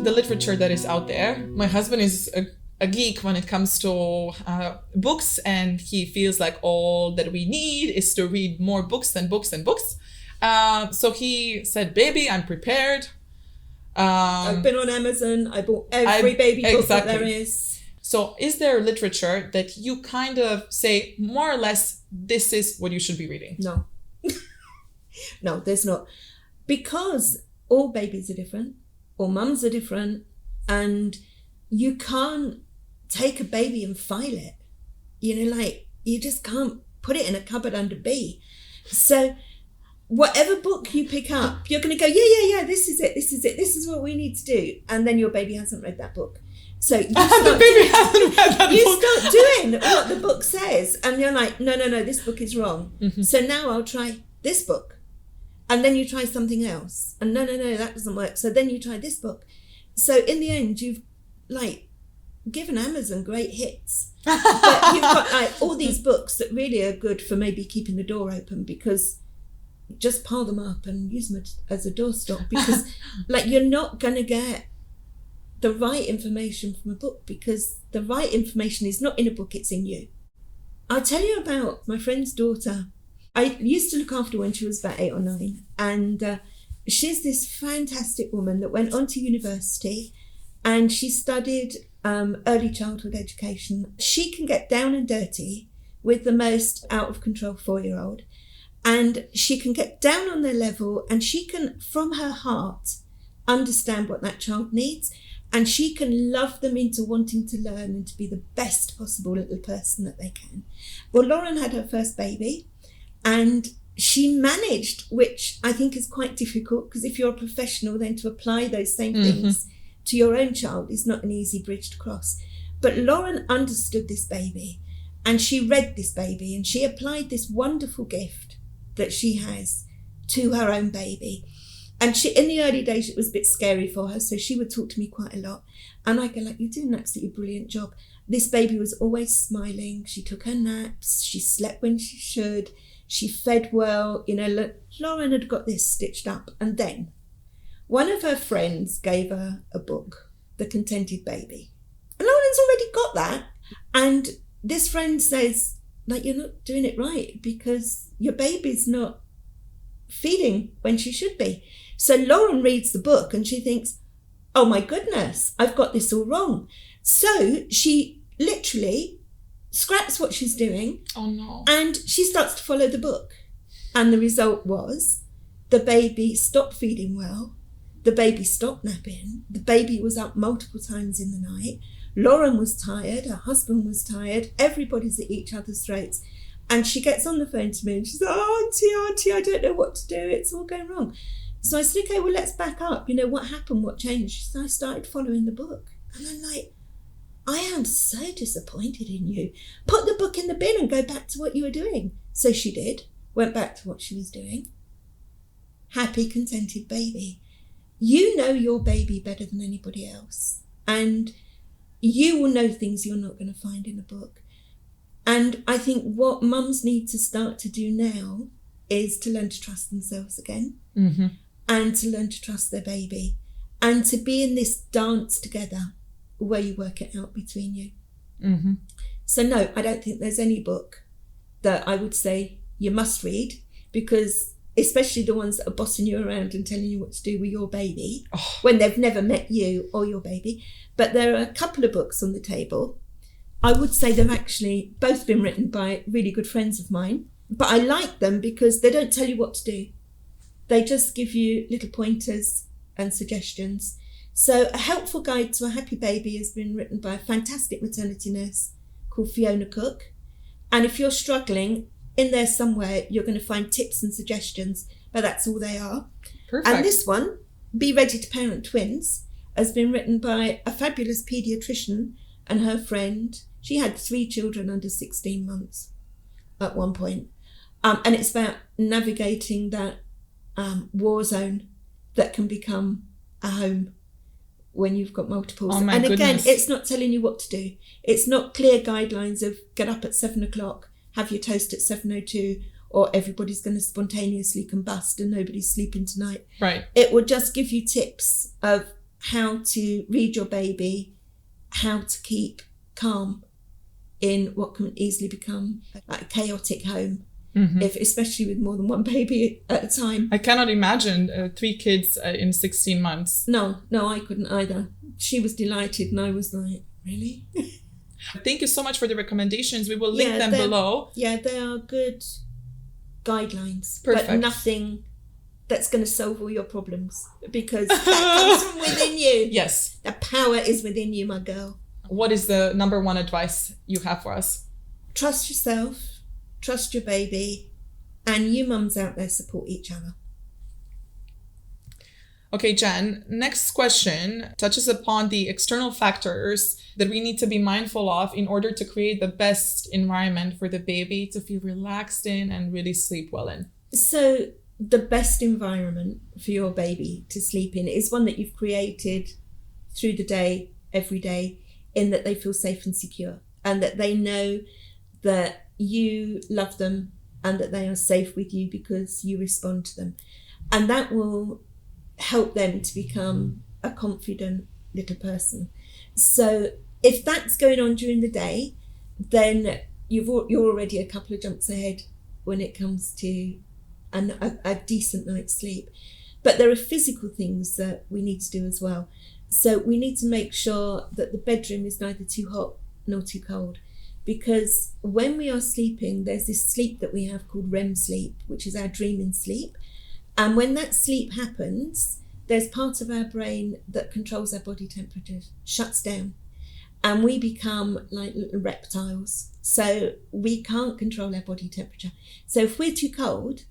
the literature that is out there. My husband is a geek when it comes to books, and he feels like all that we need is to read more books and books and books. So he said, baby, I'm prepared. I've been on Amazon. I bought every baby book that there is. So is there literature that you kind of say more or less, this is what you should be reading? No. No, there's not. Because all babies are different, all mums are different, and you can't take a baby and file it. You just can't put it in a cupboard under B. So whatever book you pick up, you're going to go, yeah, this is it, this is what we need to do. And then your baby hasn't read that book. So you start doing what the book says, and you're like, no, this book is wrong. Mm-hmm. So now I'll try this book. And then you try something else. And no, that doesn't work. So then you try this book. So in the end, you've given Amazon great hits. But you've got all these books that really are good for maybe keeping the door open, because just pile them up and use them as a doorstop, because you're not going to get the right information from a book, because the right information is not in a book, it's in you. I'll tell you about my friend's daughter. I used to look after when she was about 8 or 9, and she's this fantastic woman that went on to university, and she studied early childhood education. She can get down and dirty with the most out of control 4-year-old, and she can get down on their level, and she can, from her heart, understand what that child needs, and she can love them into wanting to learn and to be the best possible little person that they can. Well, Lauren had her first baby, and she managed, which I think is quite difficult, because if you're a professional, then to apply those same things to your own child is not an easy bridge to cross. But Lauren understood this baby, and she read this baby, and she applied this wonderful gift that she has to her own baby. And she, in the early days, it was a bit scary for her, so she would talk to me quite a lot. And I go, you're doing an absolutely brilliant job. This baby was always smiling. She took her naps. She slept when she should. She fed well. Lauren had got this stitched up. And then one of her friends gave her a book, The Contented Baby. And Lauren's already got that. And this friend says, you're not doing it right, because your baby's not feeding when she should be. So Lauren reads the book and she thinks, oh my goodness, I've got this all wrong. So she literally scraps what she's doing. Oh no. And she starts to follow the book. And the result was the baby stopped feeding well. The baby stopped napping. The baby was up multiple times in the night. Lauren was tired. Her husband was tired. Everybody's at each other's throats. And she gets on the phone to me and she's like, oh, Auntie, I don't know what to do. It's all going wrong. So I said, okay, well, let's back up. What happened? What changed? So I started following the book. And I'm like, I am so disappointed in you. Put the book in the bin and go back to what you were doing. So she did. Went back to what she was doing. Happy, contented baby. You know your baby better than anybody else. And you will know things you're not going to find in a book. And I think what mums need to start to do now is to learn to trust themselves again, and to learn to trust their baby, and to be in this dance together where you work it out between you. So no, I don't think there's any book that I would say you must read, because especially the ones that are bossing you around and telling you what to do with your baby when they've never met you or your baby. But there are a couple of books on the table. I would say they've actually both been written by really good friends of mine, but I like them because they don't tell you what to do. They just give you little pointers and suggestions. So A Helpful Guide to a Happy Baby has been written by a fantastic maternity nurse called Fiona Cook. And if you're struggling, in there somewhere, you're going to find tips and suggestions, but that's all they are. Perfect. And this one, Be Ready to Parent Twins, has been written by a fabulous paediatrician and her friend. She had 3 children under 16 months at one point. And it's about navigating that war zone that can become a home when you've got multiples. Oh my and again, goodness. it's not telling you what to do. It's not clear guidelines of get up at 7 o'clock, have your toast at 7:02, or everybody's going to spontaneously combust and nobody's sleeping tonight. Right. It will just give you tips of how to read your baby, how to keep calm in what can easily become like a chaotic home, especially with more than one baby at a time. I cannot imagine 3 kids in 16 months. No, I couldn't either. She was delighted and I was like, really? Thank you so much for the recommendations. We will link them below. Yeah, they are good guidelines. Perfect. But nothing that's going to solve all your problems, because that comes from within you. Yes. The power is within you, my girl. What is the number one advice you have for us? Trust yourself, trust your baby, and you mums out there support each other. Okay, Jen, next question touches upon the external factors that we need to be mindful of in order to create the best environment for the baby to feel relaxed in and really sleep well in. So the best environment for your baby to sleep in is one that you've created through the day, every day, in that they feel safe and secure, and that they know that you love them and that they are safe with you because you respond to them. And that will help them to become a confident little person. So if that's going on during the day, then you're already a couple of jumps ahead when it comes to a decent night's sleep. But there are physical things that we need to do as well. So we need to make sure that the bedroom is neither too hot nor too cold, because when we are sleeping, there's this sleep that we have called REM sleep, which is our dreaming sleep. And when that sleep happens, there's part of our brain that controls our body temperature, shuts down, and we become like little reptiles. So we can't control our body temperature. So if we're too cold,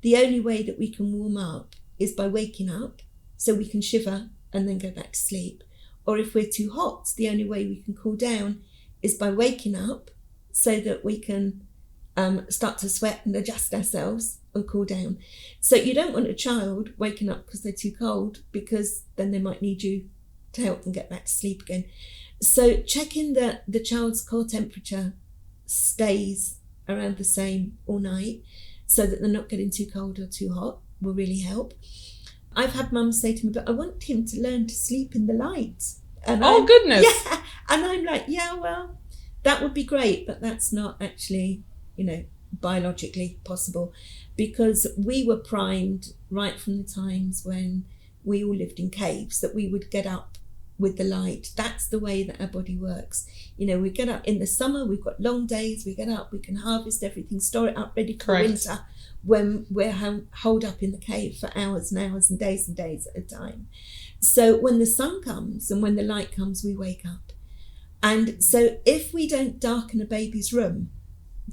the only way that we can warm up is by waking up, so we can shiver and then go back to sleep. Or if we're too hot, the only way we can cool down is by waking up, so that we can start to sweat and adjust ourselves and cool down. So you don't want a child waking up because they're too cold, because then they might need you to help them get back to sleep again. So checking that the child's core temperature stays around the same all night, so that they're not getting too cold or too hot, will really help. I've had mums say to me, but I want him to learn to sleep in the light. And goodness. Yeah. And I'm like, yeah, well, that would be great, but that's not actually, biologically possible, because we were primed right from the times when we all lived in caves that we would get up with the light. That's the way that our body works. We get up in the summer, we've got long days, we get up, we can harvest everything, store it up ready for winter, when we're holed up in the cave for hours and hours and days at a time. So when the sun comes and when the light comes, we wake up. And so if we don't darken a baby's room,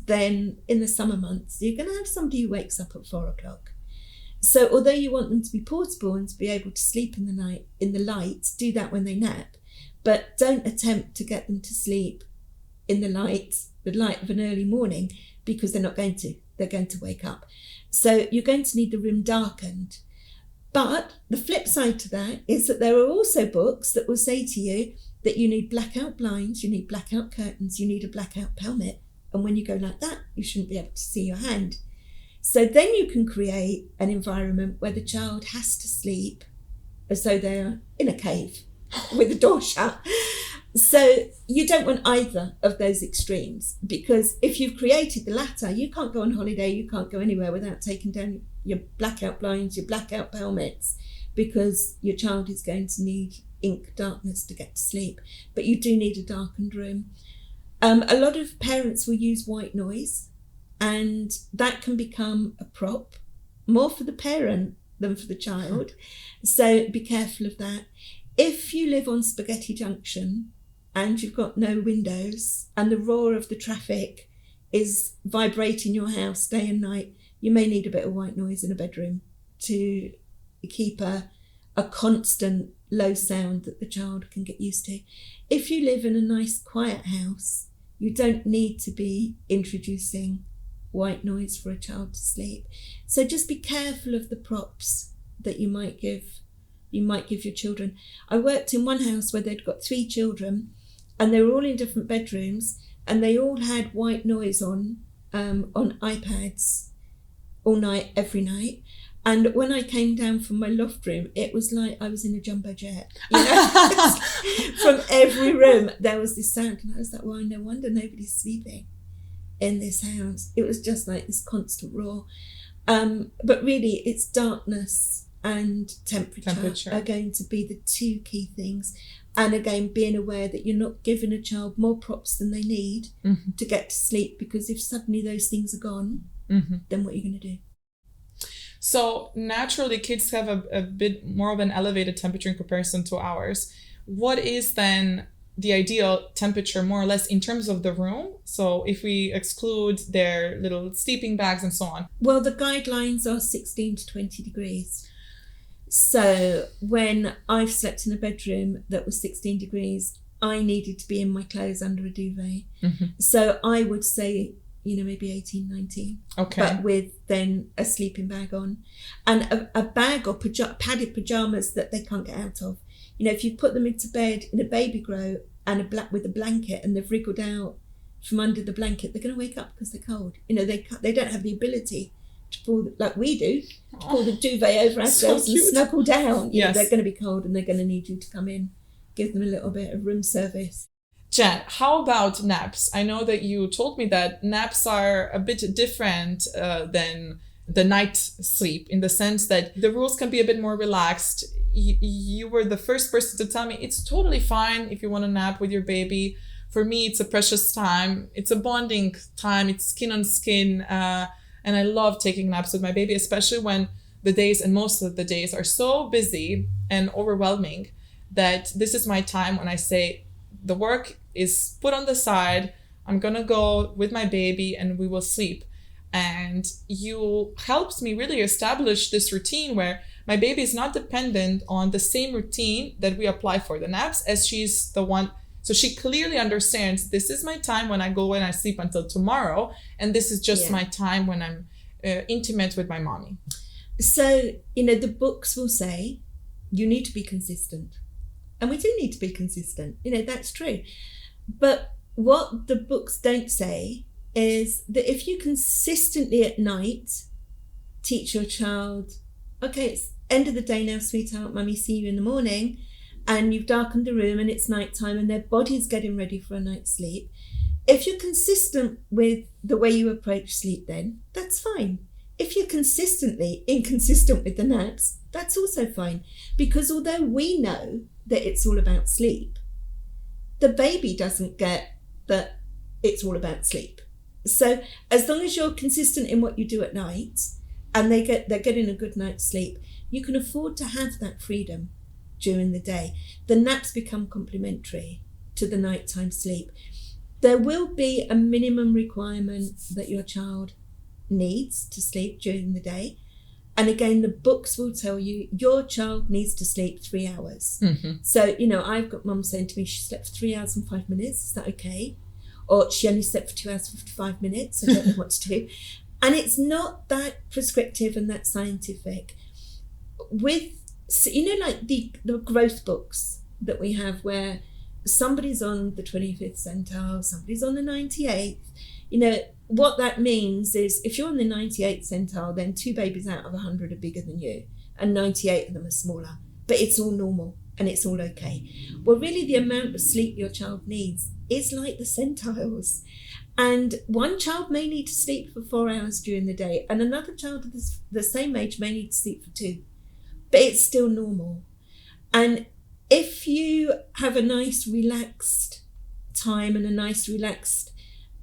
then in the summer months, you're going to have somebody who wakes up at 4 o'clock. So although you want them to be portable and to be able to sleep in the night in the light, do that when they nap, but don't attempt to get them to sleep in the light of an early morning, because they're not going to. They're going to wake up. So you're going to need the room darkened. But the flip side to that is that there are also books that will say to you that you need blackout blinds, you need blackout curtains, you need a blackout pelmet. And when you go like that, you shouldn't be able to see your hand. So then you can create an environment where the child has to sleep as though they're in a cave with the door shut. So you don't want either of those extremes, because if you've created the latter, you can't go on holiday, you can't go anywhere without taking down your blackout blinds, your blackout pelmets, because your child is going to need ink darkness to get to sleep. But you do need a darkened room. A lot of parents will use white noise, and that can become a prop, more for the parent than for the child. So be careful of that. If you live on Spaghetti Junction and you've got no windows and the roar of the traffic is vibrating your house day and night, you may need a bit of white noise in a bedroom to keep a constant low sound that the child can get used to. If you live in a nice quiet house, you don't need to be introducing white noise for a child to sleep. So just be careful of the props that you might give your children. I worked in one house where they'd got 3 children, and they were all in different bedrooms, and they all had white noise on iPads all night, every night. And when I came down from my loft room, it was like I was in a jumbo jet. You know? From every room, there was this sound. And I was like, well, no wonder nobody's sleeping in this house. It was just like this constant roar. But really, it's darkness and temperature are going to be the two key things. And again, being aware that you're not giving a child more props than they need to get to sleep, because if suddenly those things are gone, then what are you going to do? So naturally, kids have a bit more of an elevated temperature in comparison to ours. What is then the ideal temperature, more or less, in terms of the room? So if we exclude their little sleeping bags and so on. Well, the guidelines are 16 to 20 degrees. So when I've slept in a bedroom that was 16 degrees, I needed to be in my clothes under a duvet. So I would say, maybe 18, 19. Okay. But with then a sleeping bag on. And a bag or padded pyjamas that they can't get out of. If you put them into bed in a baby grow and with a blanket and they've wriggled out from under the blanket, they're going to wake up because they're cold. They don't have the ability to pull, like we do, to pull the duvet over ourselves and snuggle down. Yes. They're going to be cold and they're going to need you to come in, give them a little bit of room service. Jen, how about naps? I know that you told me that naps are a bit different than the night sleep, in the sense that the rules can be a bit more relaxed. You were the first person to tell me it's totally fine if you want to nap with your baby. For me, it's a precious time. It's a bonding time. It's skin on skin. And I love taking naps with my baby, especially when the days, and most of the days, are so busy and overwhelming that this is my time when I say the work is put on the side. I'm going to go with my baby and we will sleep. And you helped me really establish this routine where my baby is not dependent on the same routine that we apply for the naps, as she's the one. So she clearly understands, this is my time when I go and I sleep until tomorrow. And this is just my time when I'm intimate with my mommy. So, the books will say you need to be consistent. And we do need to be consistent. That's true. But what the books don't say is that if you consistently at night teach your child, okay, it's end of the day now, sweetheart, mummy, see you in the morning, and you've darkened the room and it's nighttime and their body's getting ready for a night's sleep. If you're consistent with the way you approach sleep, then that's fine. If you're consistently inconsistent with the naps, that's also fine. Because although we know that it's all about sleep, the baby doesn't get that it's all about sleep. So as long as you're consistent in what you do at night and they're getting a good night's sleep, you can afford to have that freedom during the day. The naps become complementary to the nighttime sleep. There will be a minimum requirement that your child needs to sleep during the day. And again, the books will tell you your child needs to sleep 3 hours. So, I've got mum saying to me, she slept for 3 hours and 5 minutes. Is that okay? Or she only slept for 2 hours and 55 minutes. I don't know what to do. And it's not that prescriptive and that scientific. With, like the growth books that we have where somebody's on the 25th centile, somebody's on the 98th, what that means is if you're on the 98th centile, then 2 babies out of 100 are bigger than you and 98 of them are smaller. But it's all normal and it's all okay. Well, really the amount of sleep your child needs is like the centiles. And one child may need to sleep for 4 hours during the day and another child of the same age may need to sleep for 2. But it's still normal. And if you have a nice relaxed time and a nice relaxed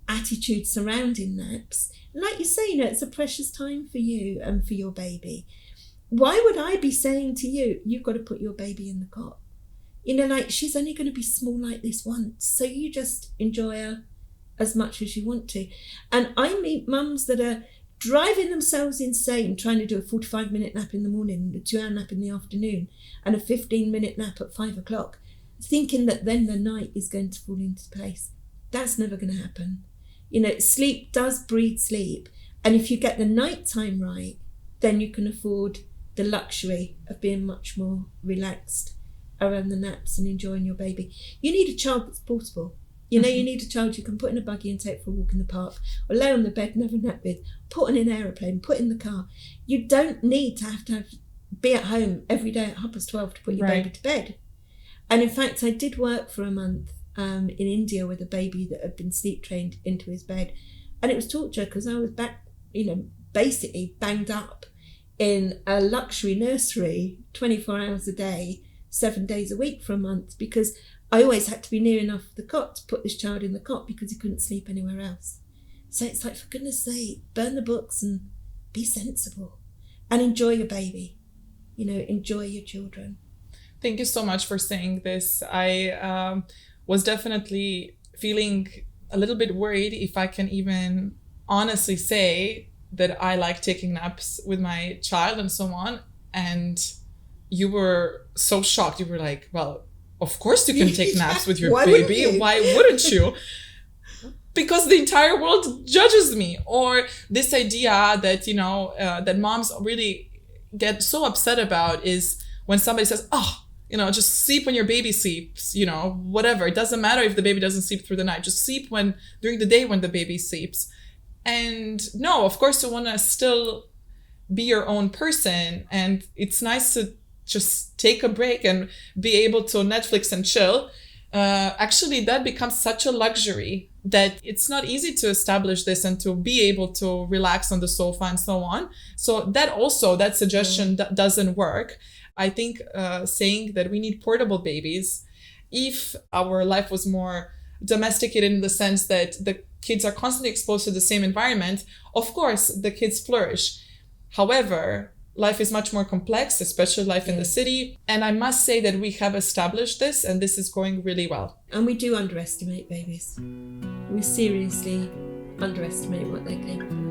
attitude surrounding naps, like you say, it's a precious time for you and for your baby. Why would I be saying to you, you've got to put your baby in the cot? Like she's only going to be small like this once, so you just enjoy her as much as you want to. And I meet mums that are driving themselves insane trying to do a 45-minute nap in the morning, a 2-hour nap in the afternoon, and a 15-minute nap at 5 o'clock, thinking that then the night is going to fall into place. That's never going to happen. Sleep does breed sleep. And if you get the nighttime right, then you can afford the luxury of being much more relaxed around the naps and enjoying your baby. You need a child that's portable. You know, you need a child you can put in a buggy and take for a walk in the park, or lay on the bed and have a nap with, put on an aeroplane, put in the car. You don't need to have be at home every day at 12:30 to put your baby to bed. And in fact, I did work for a month in India with a baby that had been sleep trained into his bed. And it was torture because I was back, basically banged up in a luxury nursery 24 hours a day, 7 days a week for a month, because I always had to be near enough the cot to put this child in the cot because he couldn't sleep anywhere else. So it's like, for goodness sake, burn the books and be sensible and enjoy your baby. Enjoy your children. Thank you so much for saying this. I was definitely feeling a little bit worried if I can even honestly say that I like taking naps with my child and so on. And you were so shocked. You were like, well, of course you can take naps with your baby. Why wouldn't you? Because the entire world judges me. Or this idea that, that moms really get so upset about is when somebody says, just sleep when your baby sleeps, whatever. It doesn't matter if the baby doesn't sleep through the night. Just sleep during the day when the baby sleeps. And no, of course, you want to still be your own person. And it's nice to just take a break and be able to Netflix and chill. Actually, that becomes such a luxury that it's not easy to establish this and to be able to relax on the sofa and so on. So that suggestion doesn't work. I think saying that we need portable babies, if our life was more domesticated in the sense that the kids are constantly exposed to the same environment, of course, the kids flourish. However, life is much more complex, especially life in the city. And I must say that we have established this and this is going really well. And we do underestimate babies. We seriously underestimate what they're capable of.